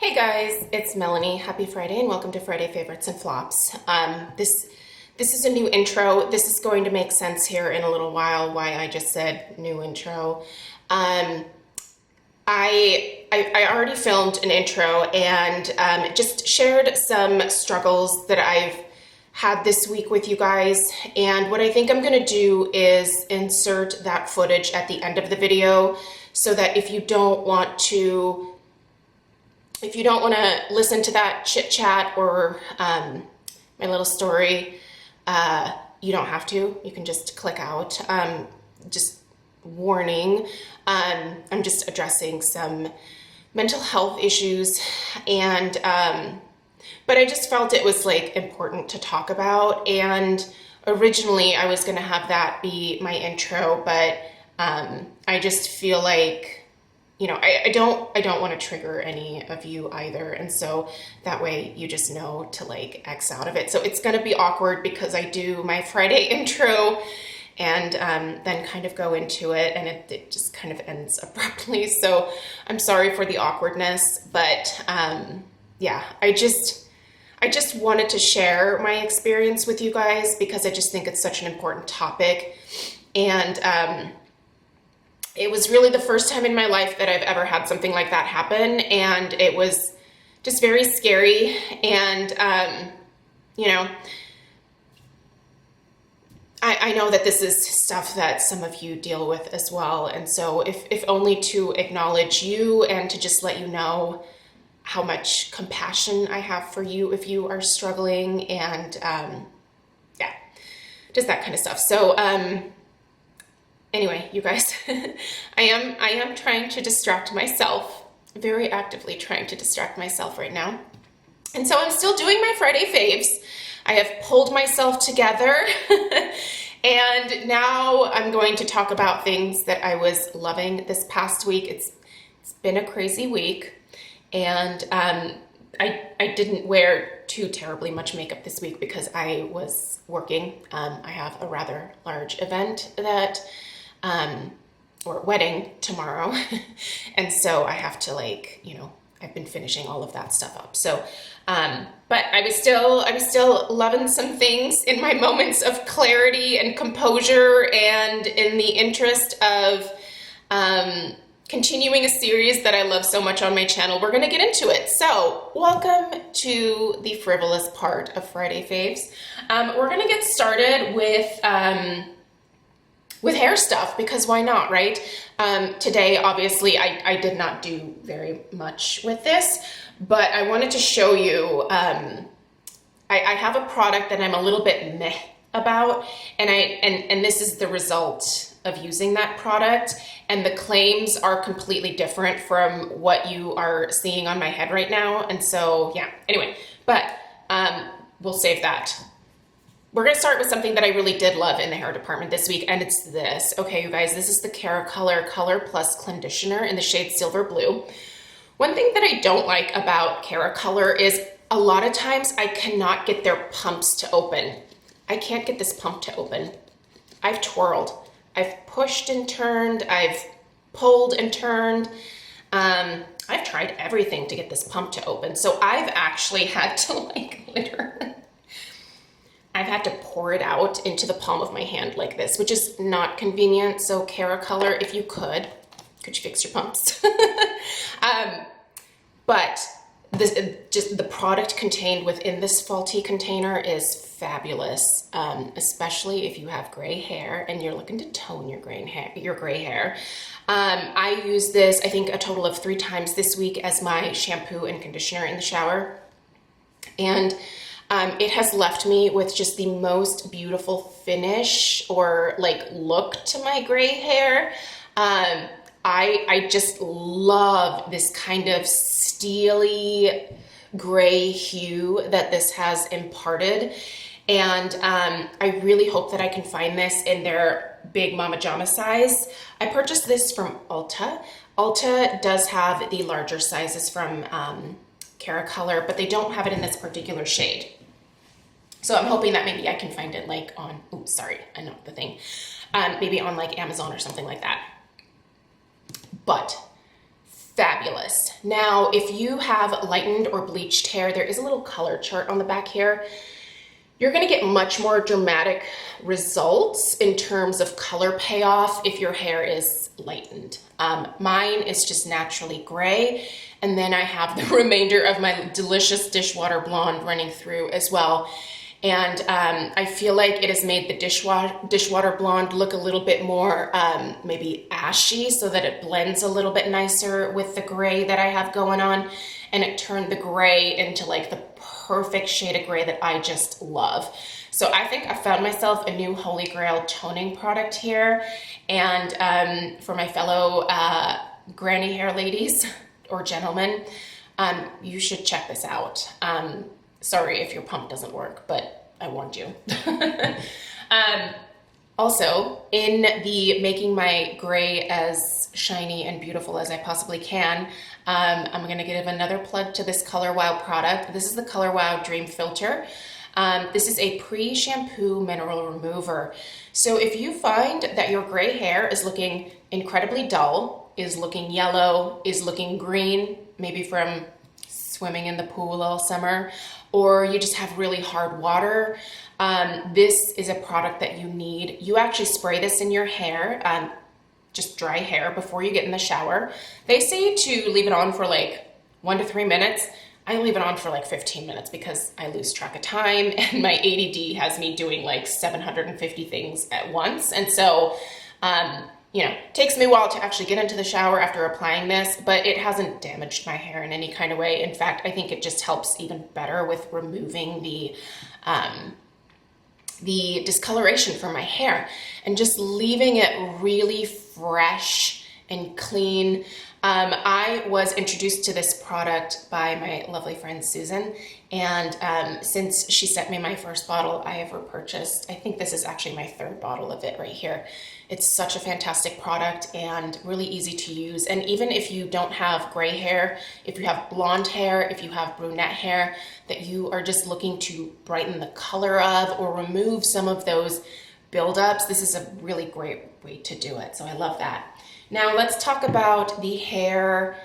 Hey guys, it's Melanie. Happy Friday and welcome to Friday Favorites and Flops. This is a new intro. This is going to make sense here in a little while why I just said new intro. I already filmed an intro and just shared some struggles that I've had this week with you guys. And what I think I'm going to do is insert that footage at the end of the video so that if you don't want to listen to that chit chat or my little story, you don't have to. You can just click out. Just warning, I'm just addressing some mental health issues, and but I just felt it was like important to talk about. And originally, I was going to have that be my intro, but I just feel like, I don't want to trigger any of you either. And so that way you just know to like X out of it. So it's going to be awkward because I do my Friday intro and then kind of go into it, and it just kind of ends abruptly. So I'm sorry for the awkwardness, but yeah, I just wanted to share my experience with you guys because I just think it's such an important topic. And it was really the first time in my life that I've ever had something like that happen, and it was just very scary. And I know that this is stuff that some of you deal with as well, and so if only to acknowledge you and to just let you know how much compassion I have for you if you are struggling, and yeah, just that kind of stuff. So anyway, you guys, I am trying to distract myself, very actively trying to distract myself right now. And so I'm still doing my Friday faves. I have pulled myself together and now I'm going to talk about things that I was loving this past week. It's been a crazy week, and I didn't wear too terribly much makeup this week because I was working. I have a rather large event that or wedding tomorrow. And so I have to I've been finishing all of that stuff up. So, but I was still loving some things in my moments of clarity and composure, and in the interest of, continuing a series that I love so much on my channel. We're going to get into it. So welcome to the frivolous part of Friday Faves. We're going to get started with hair stuff, because why not, right? Today, obviously, I did not do very much with this, but I wanted to show you, I have a product that I'm a little bit meh about, and this is the result of using that product, and the claims are completely different from what you are seeing on my head right now, and so, yeah, anyway, but we'll save that. We're going to start with something that I really did love in the hair department this week, and it's this. Okay, you guys, this is the Color Plus Conditioner in the shade Silver Blue. One thing that I don't like about Color is a lot of times I cannot get their pumps to open. I can't get this pump to open. I've twirled. I've pushed and turned. I've pulled and turned. I've tried everything to get this pump to open. So I've actually had to literally... I've had to pour it out into the palm of my hand like this, which is not convenient. So Color, if you could you fix your pumps? But the product contained within this faulty container is fabulous, especially if you have gray hair and you're looking to tone your gray hair. I use this, I think, a total of 3 times this week as my shampoo and conditioner in the shower. And it has left me with just the most beautiful finish or look to my gray hair. I just love this kind of steely gray hue that this has imparted. And I really hope that I can find this in their big Mama Jama size. I purchased this from Ulta. Ulta does have the larger sizes from Color, but they don't have it in this particular shade. So I'm hoping that maybe I can find it on, oops, sorry, I know the thing. Maybe on Amazon or something like that. But fabulous. Now, if you have lightened or bleached hair, there is a little color chart on the back here. You're gonna get much more dramatic results in terms of color payoff if your hair is lightened. Mine is just naturally gray, and then I have the remainder of my delicious dishwater blonde running through as well. And I feel like it has made the dishwater blonde look a little bit more maybe ashy, so that it blends a little bit nicer with the gray that I have going on. And it turned the gray into like the perfect shade of gray that I just love. So I think I found myself a new holy grail toning product here. And for my fellow granny hair ladies or gentlemen, you should check this out. Sorry if your pump doesn't work, but I warned you. Also, in the making my gray as shiny and beautiful as I possibly can, I'm going to give another plug to this Color Wow product. This is the Color Wow Dream Filter. This is a pre-shampoo mineral remover. So if you find that your gray hair is looking incredibly dull, is looking yellow, is looking green, maybe from swimming in the pool all summer, or you just have really hard water, this is a product that you need. You actually spray this in your hair, just dry hair, before you get in the shower. They say to leave it on for like 1 to 3 minutes. I leave it on for like 15 minutes because I lose track of time, and my ADD has me doing like 750 things at once. And so, you know, it takes me a while to actually get into the shower after applying this, but it hasn't damaged my hair in any kind of way. In fact, I think it just helps even better with removing the discoloration from my hair and just leaving it really fresh and clean. I was introduced to this product by my lovely friend Susan, and since she sent me my first bottle, I have repurchased. I think this is actually my 3rd bottle of it right here. It's such a fantastic product and really easy to use. And even if you don't have gray hair, if you have blonde hair, if you have brunette hair that you are just looking to brighten the color of or remove some of those buildups, this is a really great way to do it. So I love that. Now let's talk about the hair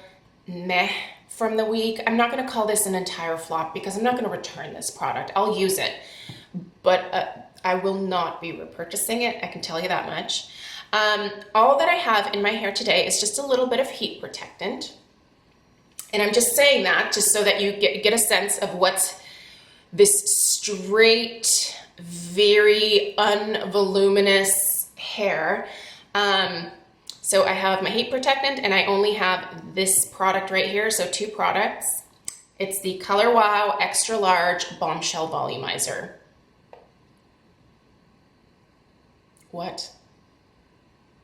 meh from the week. I'm not going to call this an entire flop because I'm not going to return this product. I'll use it, but I will not be repurchasing it. I can tell you that much. All that I have in my hair today is just a little bit of heat protectant. And I'm just saying that just so that you get a sense of what's this straight, very unvoluminous hair. So I have my heat protectant, and I only have this product right here. So 2 products. It's the Color Wow Extra Large Bombshell Volumizer. What?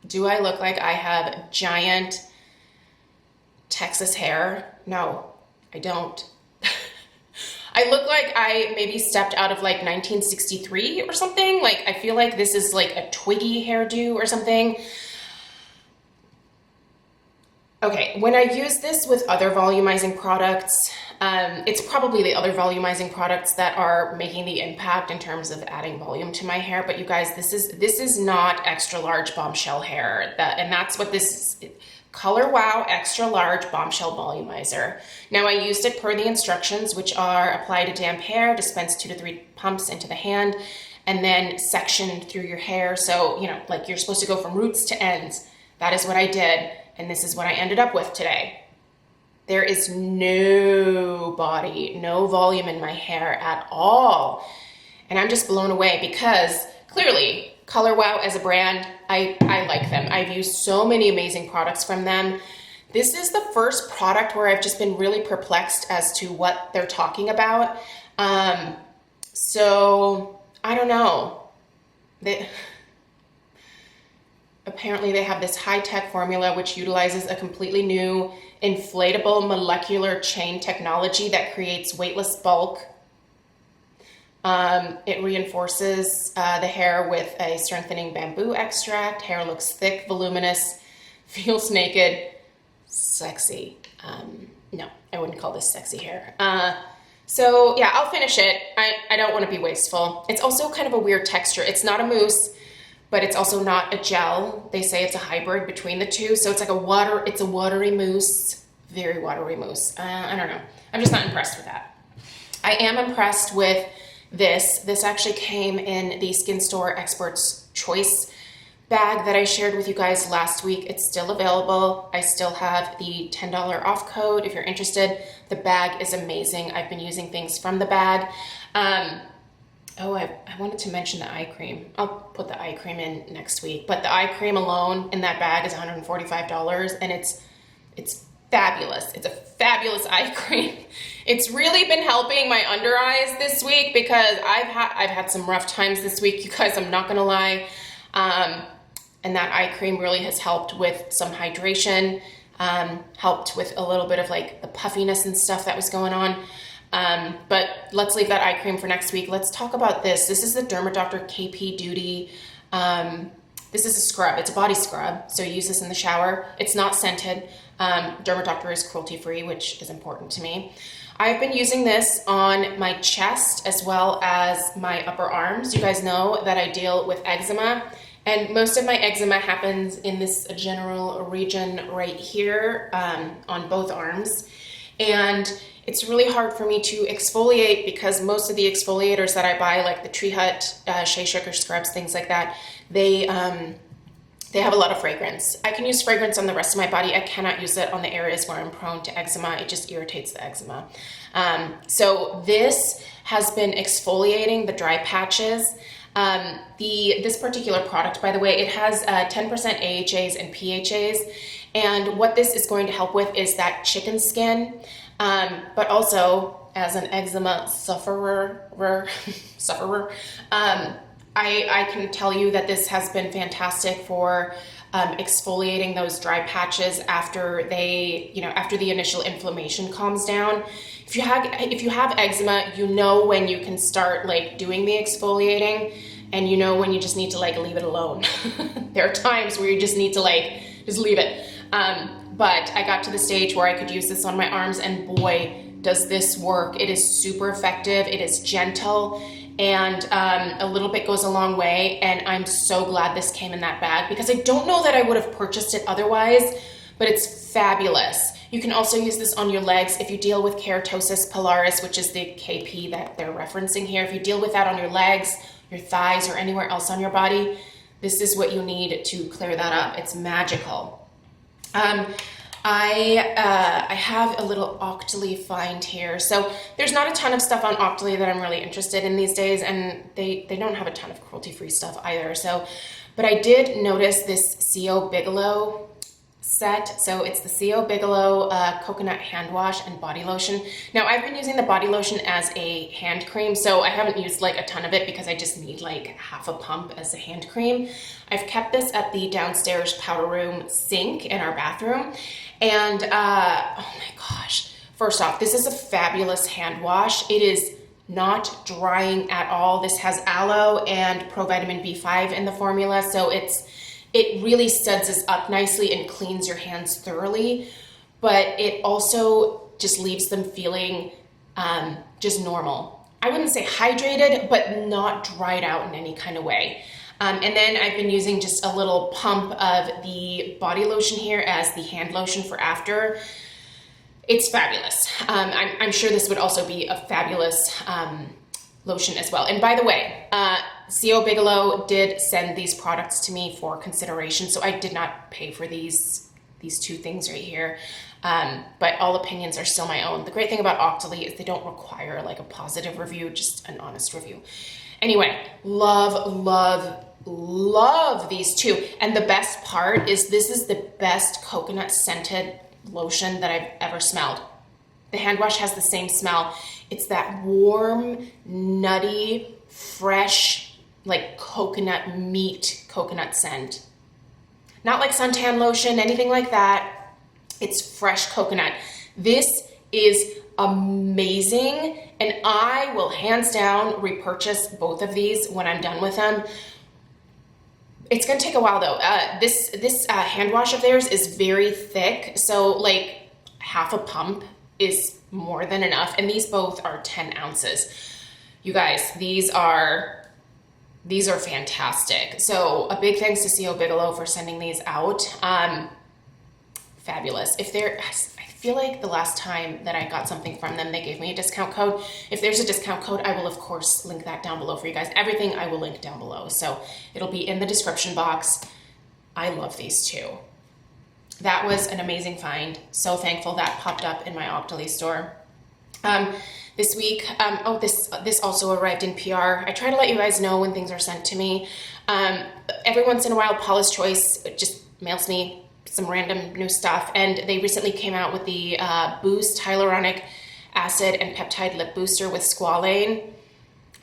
Do I look like I have giant Texas hair? No, I don't. I look like I maybe stepped out of like 1963 or something. Like, I feel like this is like a Twiggy hairdo or something. Okay, when I use this with other volumizing products, it's probably the other volumizing products that are making the impact in terms of adding volume to my hair. But you guys, this is not extra large bombshell hair. And that's what this is. Color Wow Extra Large Bombshell Volumizer. Now I used it per the instructions, which are apply to damp hair, dispense 2 to 3 pumps into the hand, and then section through your hair. So, you know, like you're supposed to go from roots to ends. That is what I did. And this is what I ended up with today. There is no body, no volume in my hair at all. And I'm just blown away because clearly Color Wow as a brand, I like them. I've used so many amazing products from them. This is the first product where I've just been really perplexed as to what they're talking about. So I don't know. Apparently they have this high-tech formula which utilizes a completely new inflatable molecular chain technology that creates weightless bulk. It reinforces the hair with a strengthening bamboo extract. Hair looks thick, voluminous, feels naked, sexy. No, I wouldn't call this sexy hair. So yeah, I'll finish it. I don't want to be wasteful. It's also kind of a weird texture. It's not a mousse, but it's also not a gel. They say it's a hybrid between the two. So it's like it's a watery mousse very watery mousse. I don't know. I'm just not impressed with that. I am impressed with this. This actually came in the Skin Store Expert's Choice bag that I shared with you guys last week. It's still available. I still have the $10 off code if you're interested. The bag is amazing. I've been using things from the bag. Oh, I wanted to mention the eye cream. I'll put the eye cream in next week. But the eye cream alone in that bag is $145, and it's fabulous. It's a fabulous eye cream. It's really been helping my under eyes this week because I've had some rough times this week, you guys, I'm not gonna lie. And that eye cream really has helped with some hydration, helped with a little bit of like the puffiness and stuff that was going on. But let's leave that eye cream for next week. Let's talk about this. This is the Dermadoctor KP Duty. This is a scrub. It's a body scrub. So you use this in the shower. It's not scented. Dermadoctor is cruelty-free, which is important to me. I've been using this on my chest as well as my upper arms. You guys know that I deal with eczema, and most of my eczema happens in this general region right here, on both arms. And it's really hard for me to exfoliate because most of the exfoliators that I buy, like the Tree Hut, Shea Sugar scrubs, things like that, they have a lot of fragrance. I can use fragrance on the rest of my body. I cannot use it on the areas where I'm prone to eczema. It just irritates the eczema. So this has been exfoliating the dry patches. This particular product, by the way, it has 10% AHAs and PHAs. And what this is going to help with is that chicken skin, but also as an eczema sufferer, I can tell you that this has been fantastic for exfoliating those dry patches after after the initial inflammation calms down. If you have eczema, you know when you can start like doing the exfoliating, and you know when you just need to like leave it alone. There are times where you just need to like just leave it. But I got to the stage where I could use this on my arms, and boy, does this work. It is super effective. It is gentle, and a little bit goes a long way. And I'm so glad this came in that bag because I don't know that I would have purchased it otherwise, but it's fabulous. You can also use this on your legs if you deal with keratosis pilaris, which is the KP that they're referencing here. If you deal with that on your legs, your thighs, or anywhere else on your body, this is what you need to clear that up. It's magical. I have a little Octoly find here. So there's not a ton of stuff on Octoly that I'm really interested in these days, and they don't have a ton of cruelty-free stuff either. So, but I did notice this CO Bigelow set. So it's the CO Bigelow coconut hand wash and body lotion. Now I've been using the body lotion as a hand cream, so I haven't used like a ton of it because I just need like half a pump as a hand cream. I've kept this at the downstairs powder room sink in our bathroom, and oh my gosh, first off, this is a fabulous hand wash. It is not drying at all. This has aloe and provitamin B5 in the formula, so it really suds us up nicely and cleans your hands thoroughly, but it also just leaves them feeling just normal. I wouldn't say hydrated, but not dried out in any kind of way. And then I've been using just a little pump of the body lotion here as the hand lotion for after. It's fabulous. I'm sure this would also be a fabulous lotion as well. And by the way, CO Bigelow did send these products to me for consideration, so I did not pay for these two things right here. But all opinions are still my own. The great thing about Octoly is they don't require like a positive review, just an honest review. Anyway, love these two. And the best part is this is the best coconut scented lotion that I've ever smelled. The hand wash has the same smell. It's that warm, nutty, fresh, like coconut meat, coconut scent. Not like suntan lotion, anything like that. It's fresh coconut. This is amazing, and I will hands down repurchase both of these when I'm done with them. It's gonna take a while though. This hand wash of theirs is very thick, so like half a pump is more than enough, and these both are 10 ounces. You guys, these are fantastic. So a big thanks to CO Bigelow for sending these out. Fabulous. I feel like the last time that I got something from them, they gave me a discount code. If there's a discount code, I will of course link that down below for you guys. Everything I will link down below. So it'll be in the description box. I love these two. That was an amazing find. So thankful that popped up in my Octoly store. This week, this also arrived in PR. I try to let you guys know when things are sent to me. Every once in a while, Paulas Choice just mails me some random new stuff, and they recently came out with the Boost Hyaluronic Acid and Peptide Lip Booster with squalane.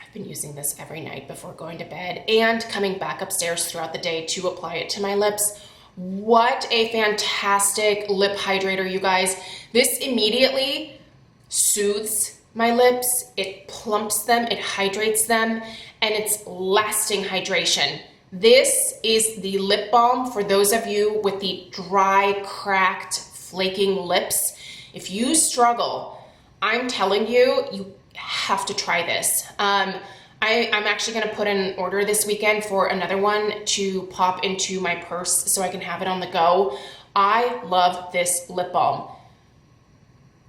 I've been using this every night before going to bed and coming back upstairs throughout the day to apply it to my lips. What a fantastic lip hydrator, you guys. This immediately soothes my lips, it plumps them, it hydrates them, and it's lasting hydration. This is the lip balm for those of you with the dry, cracked, flaking lips. If you struggle, I'm telling you, you have to try this. I'm actually gonna put in an order this weekend for another one to pop into my purse so I can have it on the go. I love this lip balm.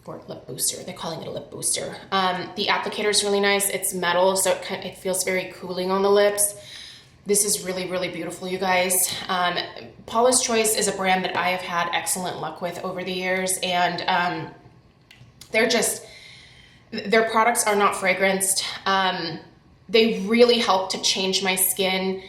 Or lip booster, they're calling it a lip booster. The applicator is really nice. It's metal, so it feels very cooling on the lips. This is really, really beautiful, you guys. Paulas Choice is a brand that I have had excellent luck with over the years, and their products are not fragranced. They really help to change my skin.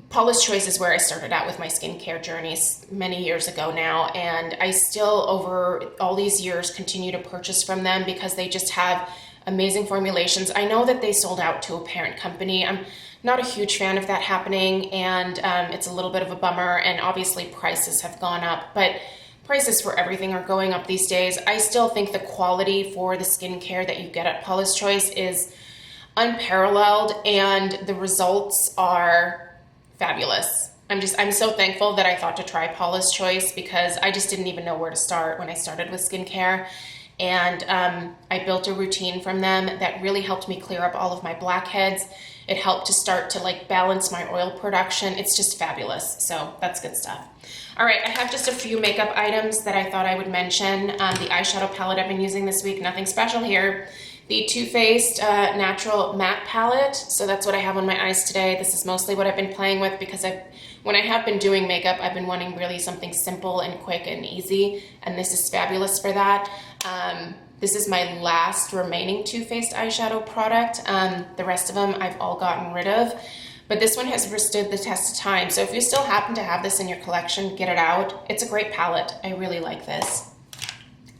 Paulas Choice is where I started out with my skincare journeys many years ago now, and I still, over all these years, continue to purchase from them because they just have amazing formulations. I know that they sold out to a parent company. I'm not a huge fan of that happening, and it's a little bit of a bummer, and obviously prices have gone up, but prices for everything are going up these days. I still think the quality for the skincare that you get at Paulas Choice is unparalleled, and the results are fabulous. I'm so thankful that I thought to try Paulas Choice because I just didn't even know where to start when I started with skincare. And I built a routine from them that really helped me clear up all of my blackheads. It helped to start to like balance my oil production. It's just fabulous. So that's good stuff. All right, I have just a few makeup items that I thought I would mention. The eyeshadow palette I've been using this week, nothing special here. The Too Faced Natural Matte Palette. So that's what I have on my eyes today. This is mostly what I've been playing with because when I have been doing makeup, I've been wanting really something simple and quick and easy, and this is fabulous for that. This is my last remaining Too Faced eyeshadow product. The rest of them I've all gotten rid of, but this one has withstood the test of time. So if you still happen to have this in your collection, get it out. It's a great palette. I really like this.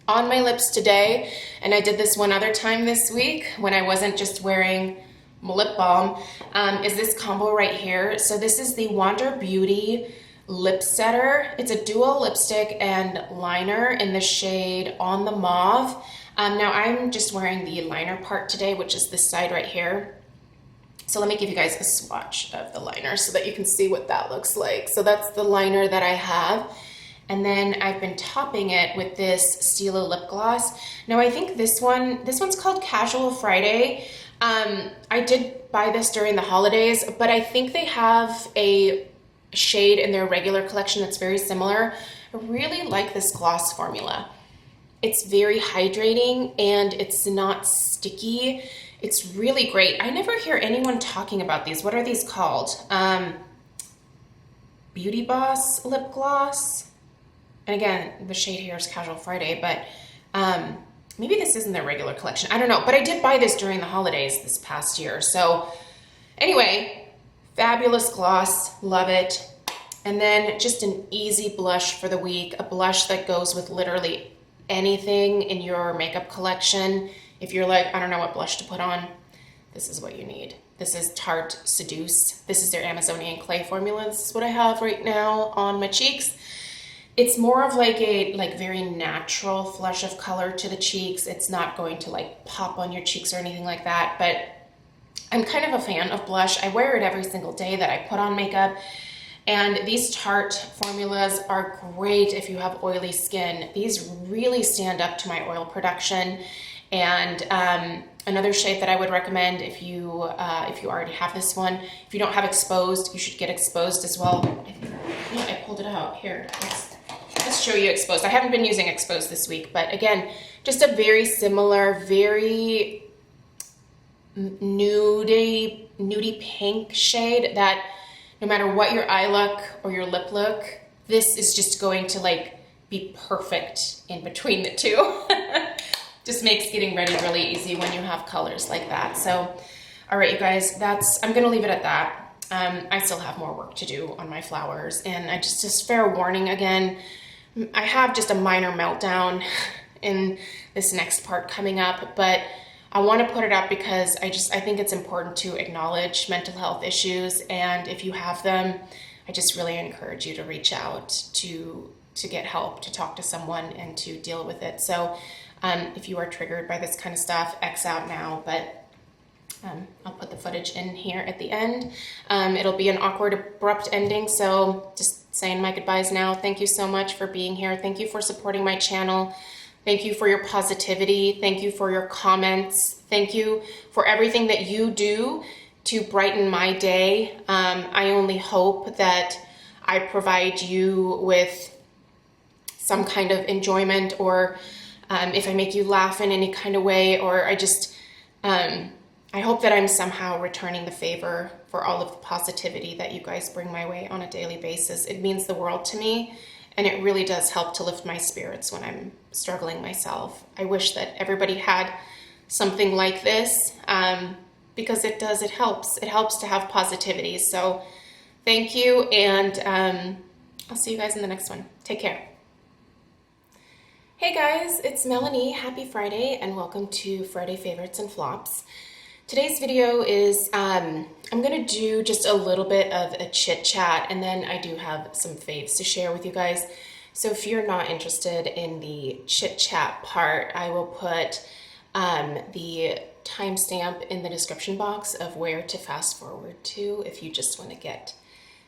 On my lips today, and I did this one other time this week when I wasn't just wearing lip balm, is this combo right here. So this is the Wander Beauty Lip Setter. It's a dual lipstick and liner in the shade On the Mauve. Now I'm just wearing the liner part today, which is this side right here. So let me give you guys a swatch of the liner so that you can see what that looks like. So that's the liner that I have. And then I've been topping it with this Stila lip gloss. Now I think this one's called Casual Friday. I did buy this during the holidays, but I think they have a shade in their regular collection that's very similar. I really like this gloss formula. It's very hydrating and it's not sticky. It's really great. I never hear anyone talking about these. What are these called? Beauty Boss lip gloss. And again, the shade here is Casual Friday, but maybe this isn't their regular collection. I don't know, but I did buy this during the holidays this past year. So anyway, fabulous gloss, love it. And then just an easy blush for the week, a blush that goes with literally anything in your makeup collection. If you're like, I don't know what blush to put on, this is what you need. This is Tarte Seduce. This is their Amazonian clay formula. This is what I have right now on my cheeks. It's more of like a very natural flush of color to the cheeks. It's not going to like pop on your cheeks or anything like that, but I'm kind of a fan of blush. I wear it every single day that I put on makeup. And these Tarte formulas are great if you have oily skin. These really stand up to my oil production. And another shade that I would recommend if you already have this one, if you don't have Exposed, you should get Exposed as well. I pulled it out here. just show you exposed. I haven't been using exposed this week, but again, just a very similar, very nudie pink shade that no matter what your eye look or your lip look, this is just going to like be perfect in between the two. Just makes getting ready really easy when you have colors like that. So, all right, you guys, I'm gonna leave it at that. I still have more work to do on my flowers, and I just fair warning again, I have just a minor meltdown in this next part coming up, but I want to put it up because I think it's important to acknowledge mental health issues, and if you have them, I just really encourage you to reach out to get help, to talk to someone, and to deal with it. So if you are triggered by this kind of stuff, X out now, but I'll put the footage in here at the end. It'll be an awkward, abrupt ending, so just saying my goodbyes now. Thank you so much for being here. Thank you for supporting my channel. Thank you for your positivity. Thank you for your comments. Thank you for everything that you do to brighten my day. I only hope that I provide you with some kind of enjoyment, or if I make you laugh in any kind of way, or I hope that I'm somehow returning the favor for all of the positivity that you guys bring my way on a daily basis. It means the world to me, and it really does help to lift my spirits when I'm struggling myself. I wish that everybody had something like this, because it does, it helps. It helps to have positivity. So thank you, and I'll see you guys in the next one. Take care. Hey guys, it's Melanie. Happy Friday, and welcome to Friday Favorites and Flops. Today's video is, I'm gonna do just a little bit of a chit chat, and then I do have some faves to share with you guys. So if you're not interested in the chit chat part, I will put the timestamp in the description box of where to fast forward to if you just want to get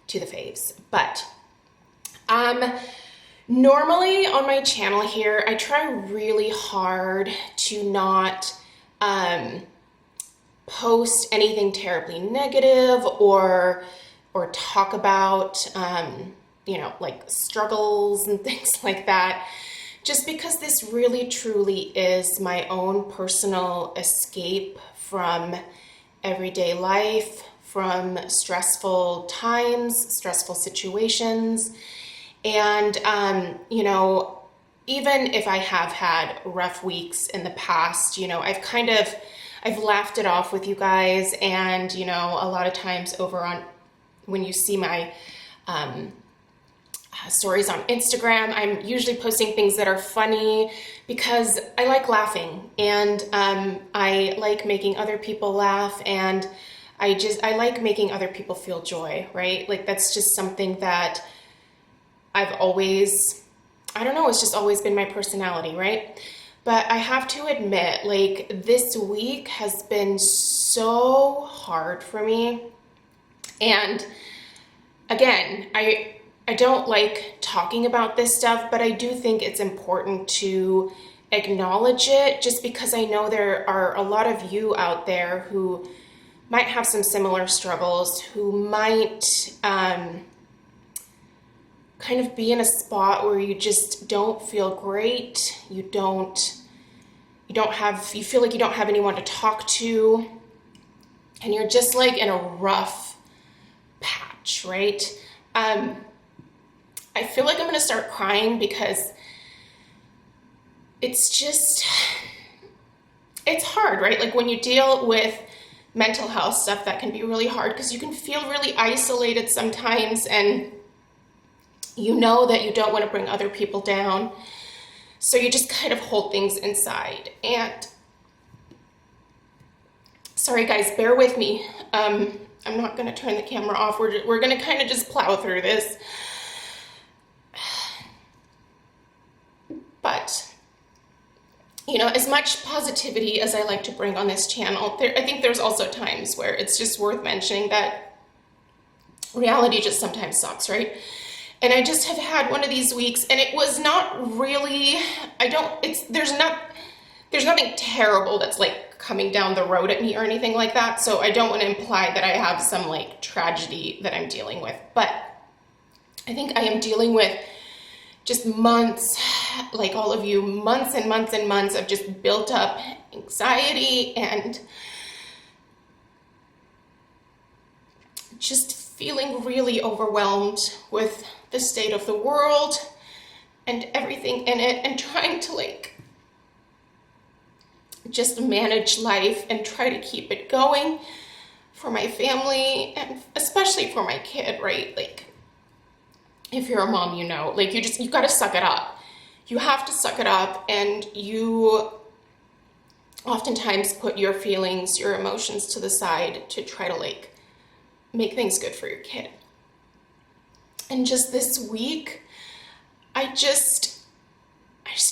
to the faves. But normally on my channel here, I try really hard to not post anything terribly negative or talk about you know, like struggles and things like that, just because this really truly is my own personal escape from everyday life, from stressful times, stressful situations. And you know, even if I have had rough weeks in the past, you know, I've laughed it off with you guys, and you know, a lot of times over on, when you see my stories on Instagram, I'm usually posting things that are funny because I like laughing, and I like making other people laugh, and I like making other people feel joy, right? Like that's just something that I've always, I don't know, it's just always been my personality, right? But I have to admit, like this week has been so hard for me. And again, I don't like talking about this stuff, but I do think it's important to acknowledge it, just because I know there are a lot of you out there who might have some similar struggles, who might kind of be in a spot where you just don't feel great. You feel like you don't have anyone to talk to, and you're just like in a rough patch, right? I feel like I'm gonna start crying because it's hard, right? Like when you deal with mental health stuff, that can be really hard because you can feel really isolated sometimes, and you know that you don't want to bring other people down, so you just kind of hold things inside. And sorry guys, bear with me. I'm not going to turn the camera off. We're going to kind of just plow through this. But you know, as much positivity as I like to bring on this channel, I think there's also times where it's just worth mentioning that reality just sometimes sucks, right? And I just have had one of these weeks, and it was not really, there's nothing terrible that's like coming down the road at me or anything like that. So I don't want to imply that I have some like tragedy that I'm dealing with, but I think I am dealing with just months, like all of you, months and months and months of just built up anxiety and just feeling really overwhelmed with the state of the world and everything in it, and trying to like just manage life and try to keep it going for my family and especially for my kid, right? Like, if you're a mom, you know, like you got to suck it up. You have to suck it up, and you oftentimes put your feelings, your emotions to the side to try to like make things good for your kid. And just this week, I just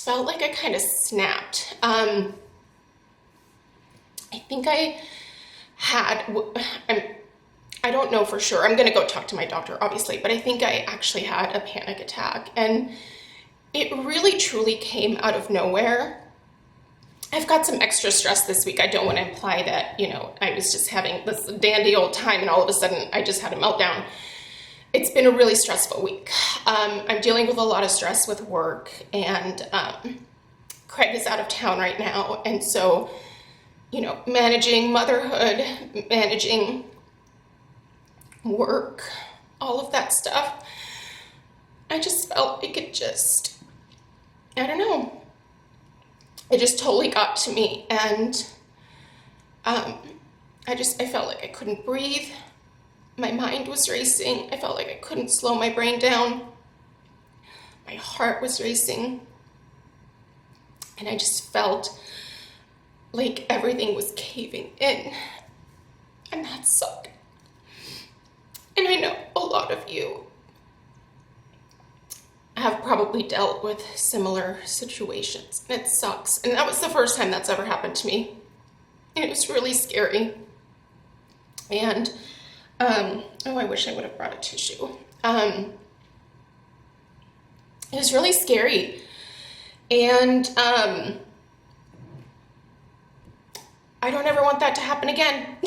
felt like I kind of snapped. I think I don't know for sure. I'm going to go talk to my doctor, obviously, but I think I actually had a panic attack, and it really truly came out of nowhere. I've got some extra stress this week. I don't want to imply that, you know, I was just having this dandy old time and all of a sudden I just had a meltdown. It's been a really stressful week. I'm dealing with a lot of stress with work, and Craig is out of town right now. And so, you know, managing motherhood, managing work, all of that stuff, I just felt like it just, I don't know, it just totally got to me. And I felt like I couldn't breathe. My mind was racing. I felt like I couldn't slow my brain down. My heart was racing. And I just felt like everything was caving in. And that sucked. And I know a lot of you have probably dealt with similar situations, and it sucks. And that was the first time that's ever happened to me. And it was really scary. And, oh, I wish I would have brought a tissue. It was really scary. And, I don't ever want that to happen again.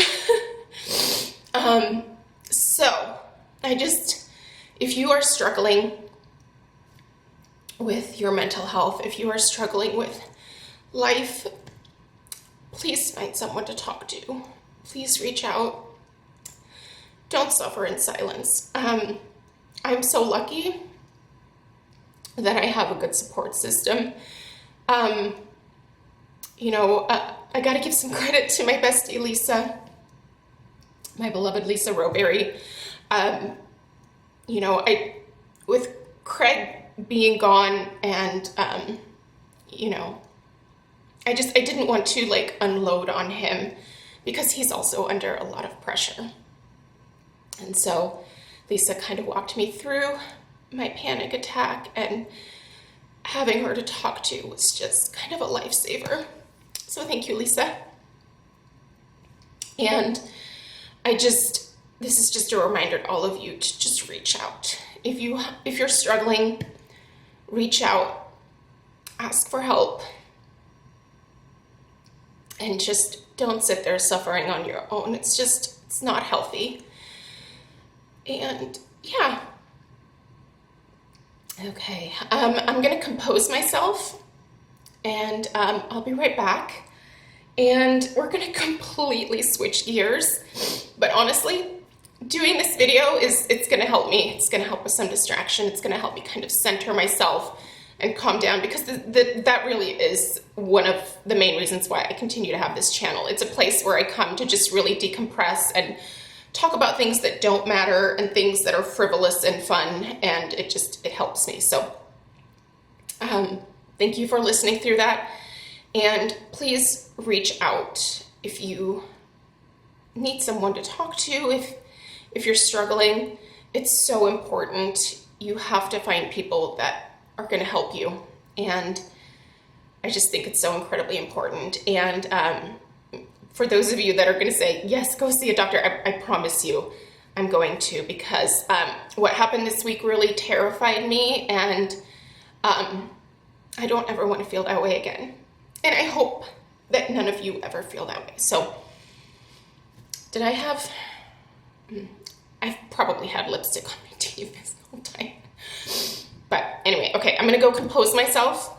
So if you are struggling with your mental health, if you are struggling with life, please find someone to talk to. Please reach out. Don't suffer in silence. I'm so lucky that I have a good support system. You know, I gotta give some credit to my bestie, Lisa, my beloved Lisa Roberry. You know, with Craig being gone, and, you know, I didn't want to like unload on him because he's also under a lot of pressure. And so Lisa kind of walked me through my panic attack, and having her to talk to was just kind of a lifesaver. So thank you, Lisa. And this is just a reminder to all of you to just reach out. If you're struggling, reach out, ask for help, and just don't sit there suffering on your own. It's not healthy. And yeah. Okay, I'm gonna compose myself, and I'll be right back. And we're gonna completely switch gears. But honestly, doing this video it's gonna help me. It's gonna help with some distraction. It's gonna help me kind of center myself and calm down, because that really is one of the main reasons why I continue to have this channel. It's a place where I come to just really decompress and talk about things that don't matter and things that are frivolous and fun, and it helps me. So thank you for listening through that, and please reach out if you need someone to talk to. If you're struggling, it's so important. You have to find people that are going to help you, and I just think it's so incredibly important. And for those of you that are going to say, yes, go see a doctor, I promise you I'm going to, because what happened this week really terrified me, and I don't ever want to feel that way again. And I hope that none of you ever feel that way. So, I've probably had lipstick on my teeth this whole time. But anyway, okay, I'm gonna go compose myself